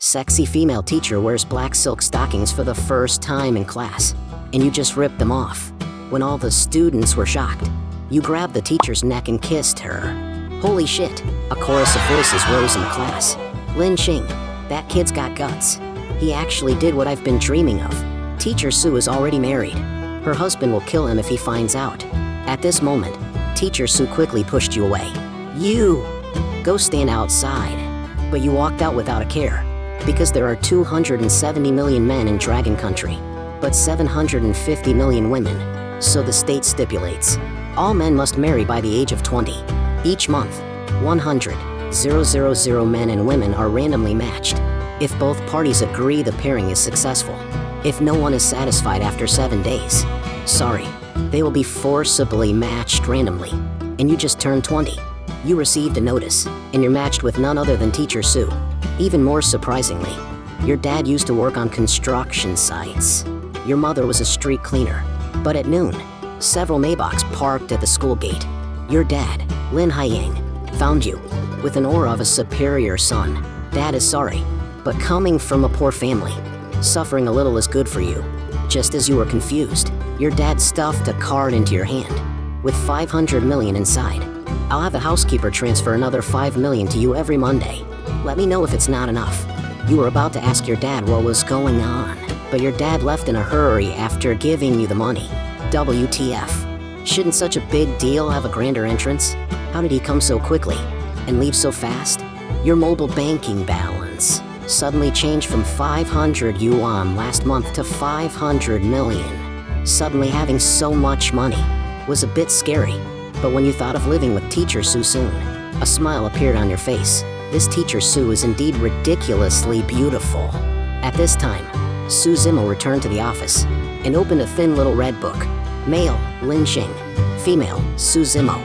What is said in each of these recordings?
Sexy female teacher wears black silk stockings for the first time in class, and you just ripped them off. When all the students were shocked, you grabbed the teacher's neck and kissed her. Holy shit, a chorus of voices rose in the class. Lin Xing, that kid's got guts. He actually did what I've been dreaming of. Teacher Su is already married. Her husband will kill him if he finds out. At this moment, Teacher Su quickly pushed you away. You! Go stand outside. But you walked out without a care. Because there are 270 million men in Dragon Country, but 750 million women. So the state stipulates, all men must marry by the age of 20. Each month, 100,000 men and women are randomly matched. If both parties agree, the pairing is successful. If no one is satisfied after 7 days, sorry, they will be forcibly matched randomly. And you just turned 20. You received a notice, and you're matched with none other than Teacher Su. Even more surprisingly, your dad used to work on construction sites. Your mother was a street cleaner. But at noon, several Maybachs parked at the school gate. Your dad, Lin Haiyang, found you with an aura of a superior son. Dad is sorry, but coming from a poor family, suffering a little is good for you. Just as you were confused, your dad stuffed a card into your hand with 500 million inside. I'll have a housekeeper transfer another 5 million to you every Monday. Let me know if it's not enough. You were about to ask your dad what was going on, but your dad left in a hurry after giving you the money. WTF. Shouldn't such a big deal have a grander entrance? How did he come so quickly and leave so fast? Your mobile banking balance suddenly changed from 500 yuan last month to 500 million. Suddenly having so much money was a bit scary, but when you thought of living with Teacher Su soon, a smile appeared on your face. This Teacher Su is indeed ridiculously beautiful. At this time, Su Zimo returned to the office and opened a thin little red book. Male, Lin Xing. Female, Su Zimo.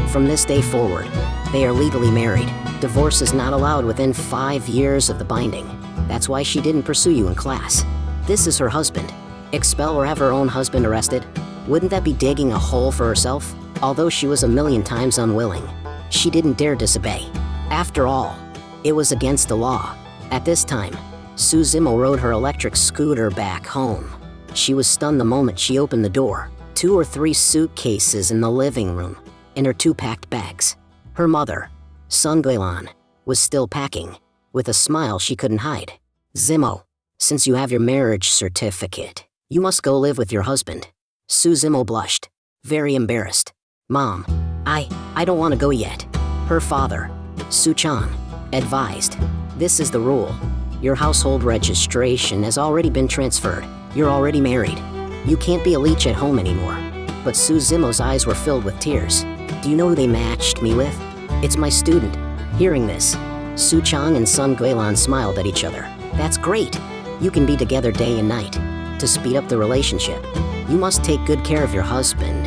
From this day forward, they are legally married. Divorce is not allowed within 5 years of the binding. That's why she didn't pursue you in class. This is her husband. Expel or have her own husband arrested? Wouldn't that be digging a hole for herself? Although she was a million times unwilling, she didn't dare disobey. After all, it was against the law. At this time, Su Zimo rode her electric scooter back home. She was stunned the moment she opened the door. 2 or 3 suitcases in the living room, and her 2 packed bags. Her mother, Sun Guilan, was still packing, with a smile she couldn't hide. Zimo, since you have your marriage certificate, you must go live with your husband. Su Zimo blushed, very embarrassed. Mom, I don't want to go yet. Her father, Su Chan, advised, this is the rule. Your household registration has already been transferred. You're already married. You can't be a leech at home anymore. But Su Zimo's eyes were filled with tears. Do you know who they matched me with? It's my student. Hearing this, Su Chang and Sun Guilan smiled at each other. That's great. You can be together day and night. To speed up the relationship, you must take good care of your husband.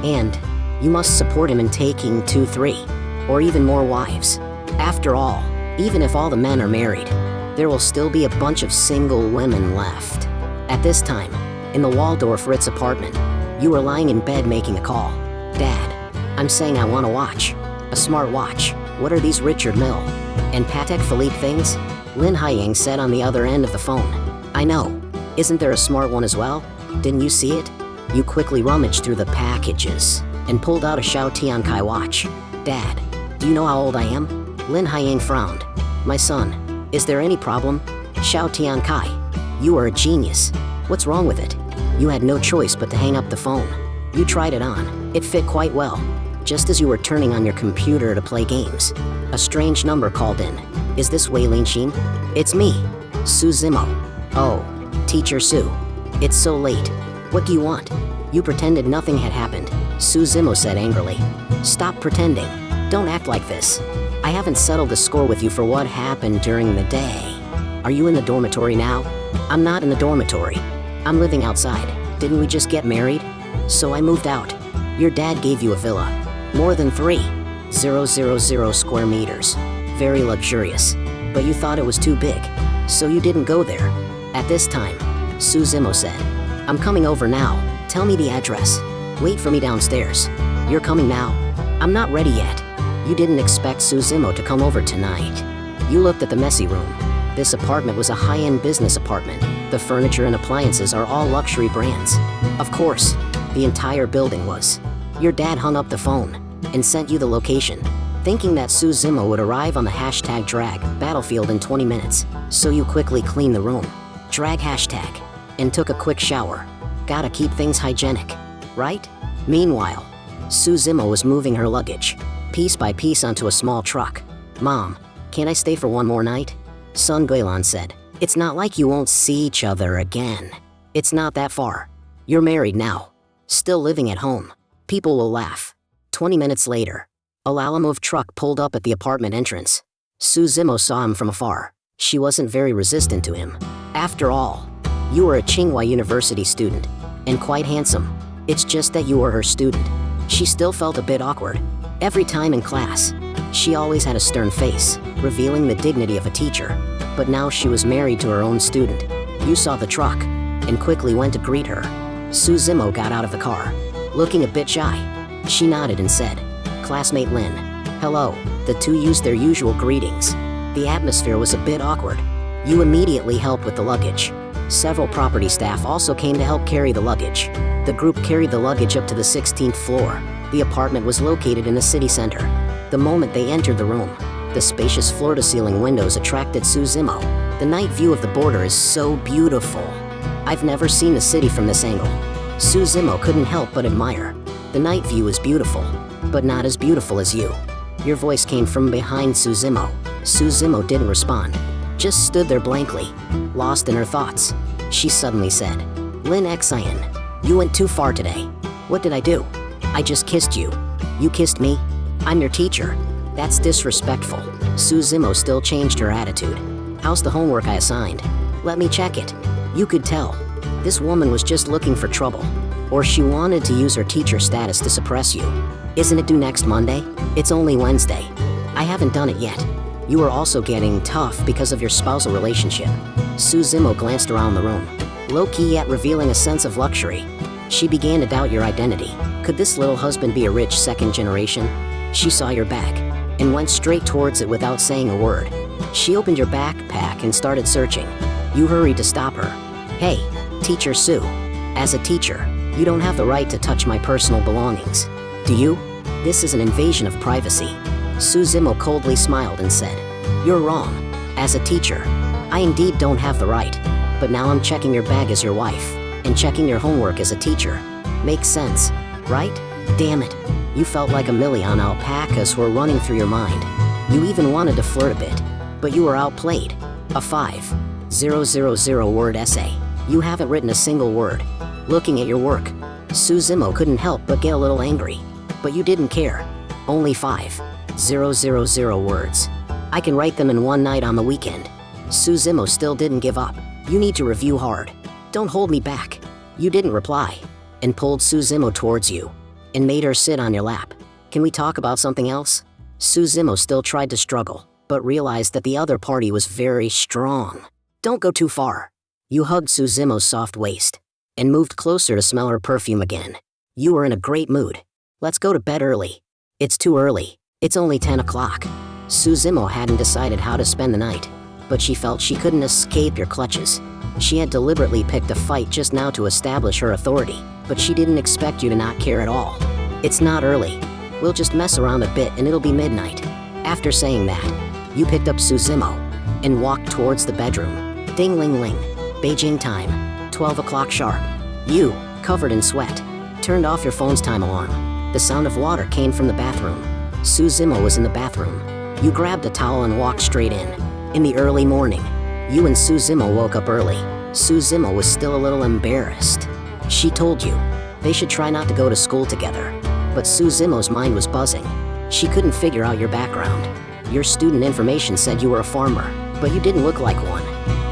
And you must support him in taking 2, 3, or even more wives. After all, even if all the men are married, there will still be a bunch of single women left. At this time, in the Waldorf Ritz apartment, you were lying in bed making a call. Dad, I'm saying I want a watch. A smart watch. What are these Richard Mille and Patek Philippe things? Lin Haiyang said on the other end of the phone. I know. Isn't there a smart one as well? Didn't you see it? You quickly rummaged through the packages and pulled out a Xiao Tiankai watch. Dad, do you know how old I am? Lin Haiyang frowned. My son, is there any problem? Xiao Tiankai, you are a genius. What's wrong with it? You had no choice but to hang up the phone. You tried it on. It fit quite well. Just as you were turning on your computer to play games, a strange number called in. Is this Wei Linxin? It's me, Su Zimo. Oh, Teacher Su. It's so late. What do you want? You pretended nothing had happened, Su Zimo said angrily. Stop pretending. Don't act like this. I haven't settled the score with you for what happened during the day. Are you in the dormitory now? I'm not in the dormitory. I'm living outside. Didn't we just get married? So I moved out. Your dad gave you a villa. More than 3,000 square meters. Very luxurious. But you thought it was too big, so you didn't go there. At this time, Su Zimo said, I'm coming over now. Tell me the address. Wait for me downstairs. You're coming now? I'm not ready yet. You didn't expect Su Zimo to come over tonight. You looked at the messy room. This apartment was a high-end business apartment. The furniture and appliances are all luxury brands. Of course, the entire building was. Your dad hung up the phone and sent you the location, thinking that Sue Zimmo would arrive on the #drag battlefield in 20 minutes. So you quickly cleaned the room, drag hashtag, and took a quick shower. Gotta keep things hygienic, right? Meanwhile, Sue Zimmo was moving her luggage, piece by piece onto a small truck. Mom, can't I stay for one more night? Son Gaelan said, it's not like you won't see each other again. It's not that far. You're married now. Still living at home. People will laugh. 20 minutes later, a Lalamove truck pulled up at the apartment entrance. Sue Zimmo saw him from afar. She wasn't very resistant to him. After all, you were a Tsinghua University student, and quite handsome. It's just that you were her student. She still felt a bit awkward. Every time in class, she always had a stern face, revealing the dignity of a teacher. But now she was married to her own student. You saw the truck, and quickly went to greet her. Sue Zimmo got out of the car, looking a bit shy. She nodded and said, classmate Lynn. Hello. The two used their usual greetings. The atmosphere was a bit awkward. You immediately helped with the luggage. Several property staff also came to help carry the luggage. The group carried the luggage up to the 16th floor. The apartment was located in the city center. The moment they entered the room, the spacious floor-to-ceiling windows attracted Sue Zimmo. The night view of the border is so beautiful. I've never seen the city from this angle. Sue Zimmo couldn't help but admire. The night view is beautiful, but not as beautiful as you. Your voice came from behind Sue Zimmo. Sue Zimmo didn't respond, just stood there blankly, lost in her thoughts. She suddenly said, Lynn Xian, you went too far today. What did I do? I just kissed you. You kissed me? I'm your teacher. That's disrespectful. Sue Zimmo still changed her attitude. How's the homework I assigned? Let me check it. You could tell. This woman was just looking for trouble. Or she wanted to use her teacher status to suppress you. Isn't it due next Monday? It's only Wednesday. I haven't done it yet. You are also getting tough because of your spousal relationship. Sue Zimmo glanced around the room, low-key yet revealing a sense of luxury. She began to doubt your identity. Could this little husband be a rich second generation? She saw your bag and went straight towards it without saying a word. She opened your backpack and started searching. You hurried to stop her. Hey, Teacher Sue. As a teacher, you don't have the right to touch my personal belongings. Do you? This is an invasion of privacy. Sue Zimmo coldly smiled and said, You're wrong. As a teacher, I indeed don't have the right. But now I'm checking your bag as your wife, and checking your homework as a teacher. Makes sense, right? Damn it. You felt like a million alpacas were running through your mind. You even wanted to flirt a bit, but you were outplayed. A 5,000 word essay. You haven't written a single word. Looking at your work, Sue Zimmo couldn't help but get a little angry. But you didn't care. Only 5,000 words. I can write them in one night on the weekend. Sue Zimmo still didn't give up. You need to review hard. Don't hold me back. You didn't reply, and pulled Sue Zimmo towards you, and made her sit on your lap. Can we talk about something else? Sue Zimmo still tried to struggle, but realized that the other party was very strong. Don't go too far. You hugged Sue Zimmo's soft waist, and moved closer to smell her perfume again. You were in a great mood. Let's go to bed early. It's too early. It's only 10 o'clock. Sue Zimmo hadn't decided how to spend the night, but she felt she couldn't escape your clutches. She had deliberately picked a fight just now to establish her authority, but she didn't expect you to not care at all. It's not early. We'll just mess around a bit and it'll be midnight. After saying that, you picked up Sue Zimmo and walked towards the bedroom. Ding-ling-ling. Beijing time. 12 o'clock sharp. You, covered in sweat, turned off your phone's time alarm. The sound of water came from the bathroom. Sue Zimmo was in the bathroom. You grabbed a towel and walked straight in. In the early morning, you and Sue Zimmo woke up early. Sue Zimmo was still a little embarrassed. She told you they should try not to go to school together. But Sue Zimmo's mind was buzzing. She couldn't figure out your background. Your student information said you were a farmer, but you didn't look like one.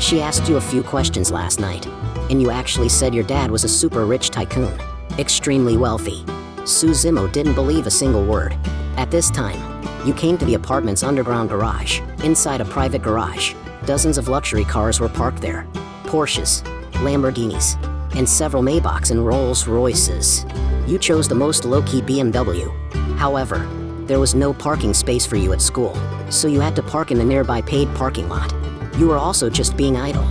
She asked you a few questions last night, and you actually said your dad was a super rich tycoon, extremely wealthy. Sue Zimmo didn't believe a single word. At this time, you came to the apartment's underground garage. Inside a private garage, dozens of luxury cars were parked there. Porsches, Lamborghinis, and several Maybachs and Rolls Royces. You chose the most low-key BMW. However, there was no parking space for you at school, so you had to park in the nearby paid parking lot. You were also just being idle.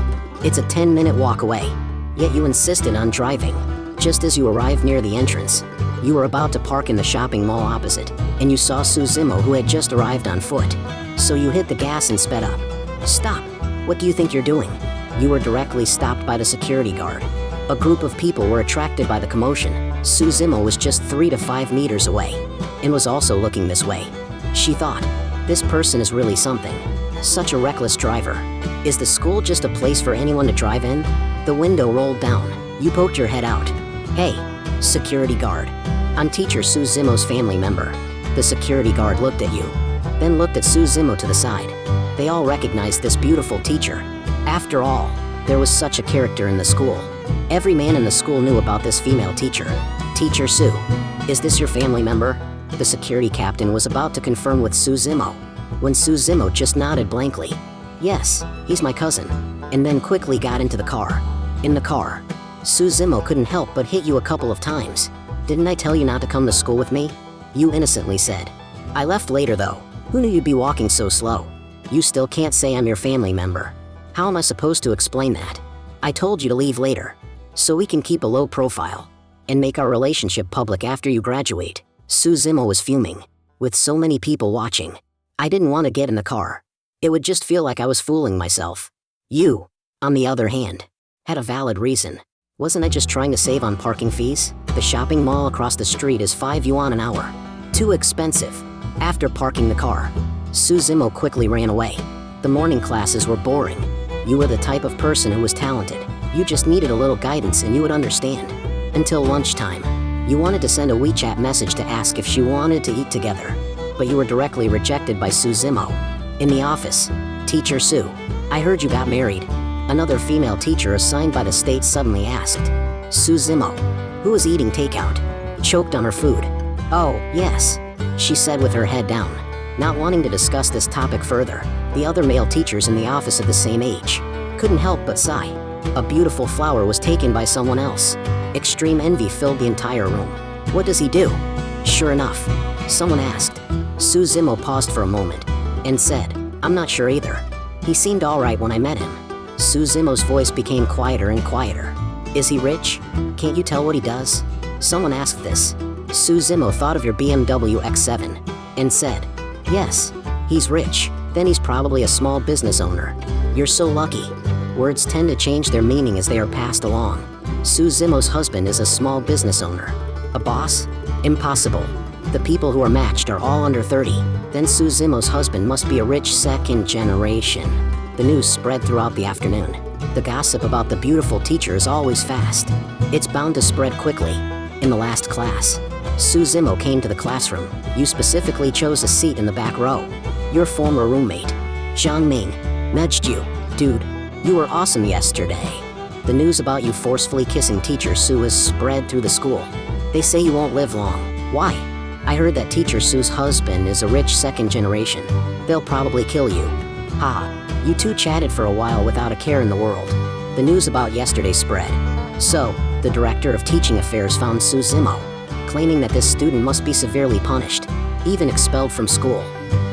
It's a 10-minute walk away. Yet you insisted on driving. Just as you arrived near the entrance, you were about to park in the shopping mall opposite, and you saw Suzimo, who had just arrived on foot. So you hit the gas and sped up. Stop! What do you think you're doing? You were directly stopped by the security guard. A group of people were attracted by the commotion. Suzimo was just 3 to 5 meters away, and was also looking this way. She thought, this person is really something. Such a reckless driver. Is the school just a place for anyone to drive in? The window rolled down. You poked your head out. Hey, security guard. I'm teacher Suzimo's family member. The security guard looked at you, then looked at Suzimo to the side. They all recognized this beautiful teacher. After all, there was such a character in the school. Every man in the school knew about this female teacher. Teacher Sue, is this your family member? The security captain was about to confirm with Suzimo, when Suzimo just nodded blankly. Yes, he's my cousin, and then quickly got into the car. In the car, Suzimo couldn't help but hit you a couple of times. Didn't I tell you not to come to school with me? You innocently said. I left later though. Who knew you'd be walking so slow? You still can't say I'm your family member. How am I supposed to explain that? I told you to leave later, so we can keep a low profile, and make our relationship public after you graduate. Suzimo was fuming. With so many people watching, I didn't want to get in the car. It would just feel like I was fooling myself. You, on the other hand, had a valid reason. Wasn't I just trying to save on parking fees? The shopping mall across the street is 5 yuan an hour. Too expensive. After parking the car, Suzimo quickly ran away. The morning classes were boring. You were the type of person who was talented. You just needed a little guidance and you would understand. Until lunchtime, you wanted to send a WeChat message to ask if she wanted to eat together, but you were directly rejected by Suzimo. In the office, Teacher Sue, I heard you got married. Another female teacher assigned by the state suddenly asked. Suzimo, who was eating takeout, choked on her food. Oh, yes, she said with her head down, not wanting to discuss this topic further. The other male teachers in the office of the same age couldn't help but sigh. A beautiful flower was taken by someone else. Extreme envy filled the entire room. What does he do? Sure enough, someone asked. Suzimo paused for a moment and said, I'm not sure either. He seemed alright when I met him. Suzimo's voice became quieter and quieter. Is he rich? Can't you tell what he does? Someone asked this. Suzimo thought of your BMW X7 and said, yes, he's rich. Then he's probably a small business owner. You're so lucky. Words tend to change their meaning as they are passed along. Suzimo's husband is a small business owner. A boss? Impossible. The people who are matched are all under 30. Then Suzimo's husband must be a rich second generation. The news spread throughout the afternoon. The gossip about the beautiful teacher is always fast. It's bound to spread quickly. In the last class, Suzimo came to the classroom. You specifically chose a seat in the back row. Your former roommate, Zhang Ming, nudged you. Dude, you were awesome yesterday. The news about you forcefully kissing teacher Sue has spread through the school. They say you won't live long. Why? I heard that teacher Sue's husband is a rich second generation. They'll probably kill you. Ha. You two chatted for a while without a care in the world. The news about yesterday spread. So, the director of teaching affairs found Suzimo, claiming that this student must be severely punished, even expelled from school.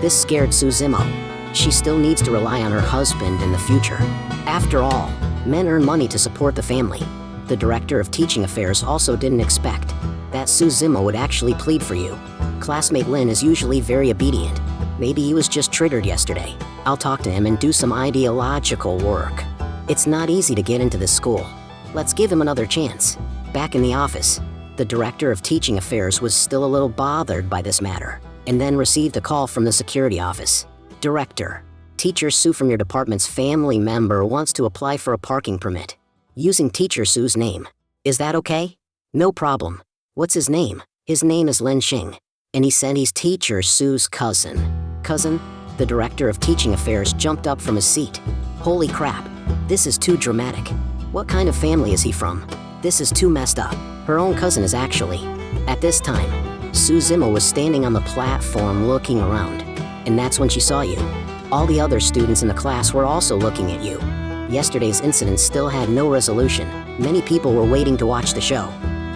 This scared Suzimo. She still needs to rely on her husband in the future. After all, men earn money to support the family. The director of teaching affairs also didn't expect that Suzimo would actually plead for you. Classmate Lin is usually very obedient. Maybe he was just triggered yesterday. I'll talk to him and do some ideological work. It's not easy to get into this school. Let's give him another chance. Back in the office, the director of teaching affairs was still a little bothered by this matter, and then received a call from the security office. Director, Teacher Sue from your department's family member wants to apply for a parking permit, using Teacher Sue's name. Is that okay? No problem. What's his name? His name is Lin Xing, and he said he's Teacher Sue's cousin. Cousin? The director of teaching affairs jumped up from his seat. Holy crap, this is too dramatic. What kind of family is he from? This is too messed up. Her own cousin is actually. At this time, Suzimo was standing on the platform looking around, and that's when she saw you. All the other students in the class were also looking at you. Yesterday's incident still had no resolution. Many people were waiting to watch the show.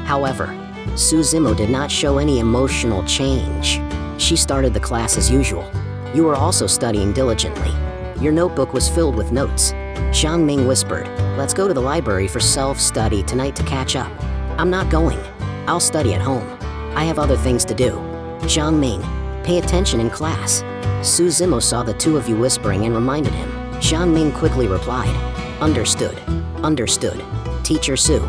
However, Suzimo did not show any emotional change. She started the class as usual. You were also studying diligently. Your notebook was filled with notes. Zhang Ming whispered, "Let's go to the library for self-study tonight to catch up." "I'm not going. I'll study at home. I have other things to do." "Zhang Ming, pay attention in class." Su Zimo saw the two of you whispering and reminded him. Zhang Ming quickly replied, "Understood. Understood. Teacher Su."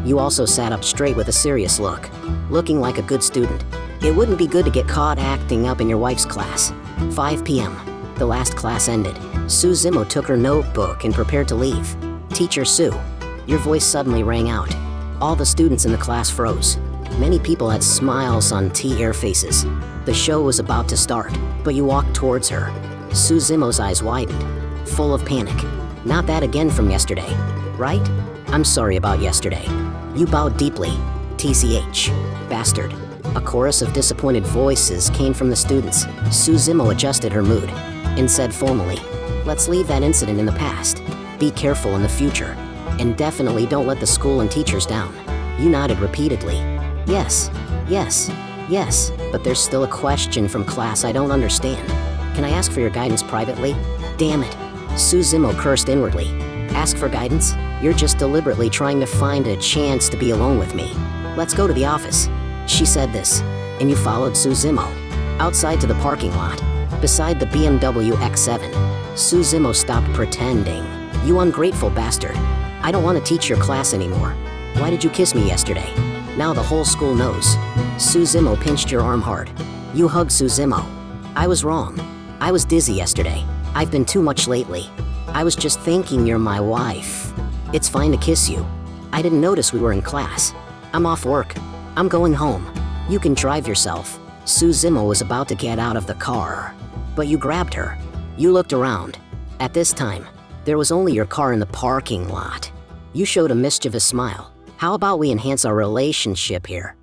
You also sat up straight with a serious look, looking like a good student. It wouldn't be good to get caught acting up in your wife's class. 5 p.m. The last class ended. Su Zimo took her notebook and prepared to leave. "Teacher Su." Your voice suddenly rang out. All the students in the class froze. Many people had smiles on their faces. The show was about to start, but you walked towards her. Su Zimo's eyes widened, full of panic. "Not that again from yesterday, right? I'm sorry about yesterday." You bowed deeply. "TCH, bastard." A chorus of disappointed voices came from the students. Su Zimo adjusted her mood and said formally, "Let's leave that incident in the past. Be careful in the future. And definitely don't let the school and teachers down." You nodded repeatedly. "Yes, yes, yes, but there's still a question from class I don't understand. Can I ask for your guidance privately?" "Damn it." Su Zimo cursed inwardly. "Ask for guidance? You're just deliberately trying to find a chance to be alone with me. Let's go to the office." She said this, and you followed Su Zimo outside to the parking lot, beside the BMW X7. Su Zimo stopped pretending. "You ungrateful bastard. I don't want to teach your class anymore. Why did you kiss me yesterday? Now the whole school knows." Su Zimo pinched your arm hard. You hugged Su Zimo. "I was wrong. I was dizzy yesterday. I've been too much lately. I was just thinking you're my wife. It's fine to kiss you. I didn't notice we were in class. I'm off work. I'm going home. You can drive yourself." Su Zimo was about to get out of the car, but you grabbed her. You looked around. At this time, there was only your car in the parking lot. You showed a mischievous smile. "How about we enhance our relationship here?